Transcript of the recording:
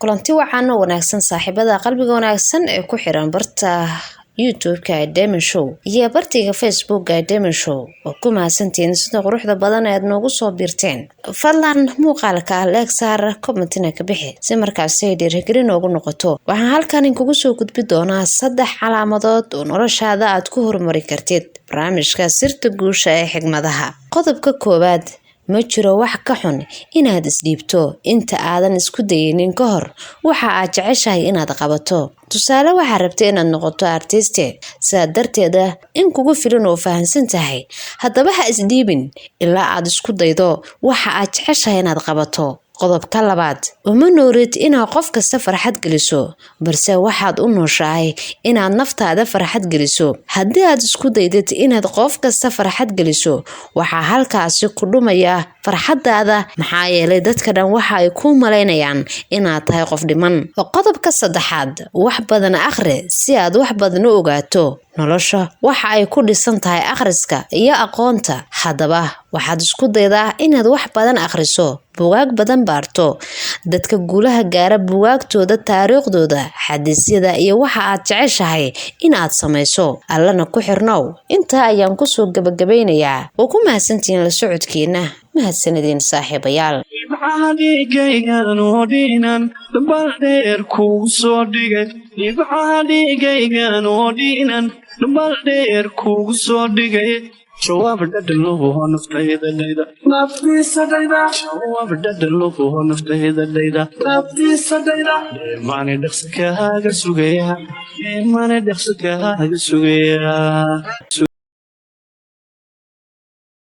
kulanti waxaan wanaagsan saaxiibada qalbiga wanaagsan ee ku xiran barta YouTube-ka Diamond Show iyo bartiga Facebook-ka Diamond Show oo ku mahadsantiin sida quruxda badan ee aad noogu soo biirteen. Fadlan muuqaalka like saar, comment-na ka bixi si markaas ay dhiirigelin noogu noqoto. Waxaan halkan kugu soo gudbi doonaa 3 calaamadood oo noloshaada aad ku horumari kartid barnaamijka sirta guusha ee xigmadaha. Qodobka koowaad, ma jiro wax ka xun inaad isdhiibto inta aadan isku daynin ka hor waxa aad jeceshahay inaad qabato. Tusaale waxaad rabtay inaad noqoto artiste, sidaa darteeda in kugu filan oo fahansan tahay. Haddaba ha isdhiibin ilaa aad isku daydo waxa aad jeceshahay inaad qabato. Qodobka labaad, uma noorid inaad qof kasta farxad geliso, balse waxaad u nooshahay inaad naftaada farxad geliso. Haddii aad isku daydid inaad qof kasta farxad geliso, waxaa halkaasi ku dhumaya farxadaada, maxaa yeelay dadka dhan waxa ay ku maleynayaan inaad tahay qof dhiman. Qodobka saddexaad, wax badan akhri si aad wax badan u ogaato. Nolosha waxa ay ku dhisan tahay akhriska iyo aqoonta. Haddaba waxaad isku daydaa inaad wax badan akhriso, buugaag badan baarto. Dadka guulaha gaara buugaagtooda, taariikhdooda, xadiisyada iyo waxa aad jeceshahay inaad samayso. Allana ku xirnow. Intaa ayaan ku soo gabagabeynayaa. oo ku mahadsantiin la socodkiina. mahadsanidin saaxiibayaal. شواب ددلوه نفتهيد الليلة نفتي سديدة شواب ددلوه نفتهيد الليلة نفتي سديدة ماني دخسك هاجر سوغيها ماني دخسك هاجر سوغيها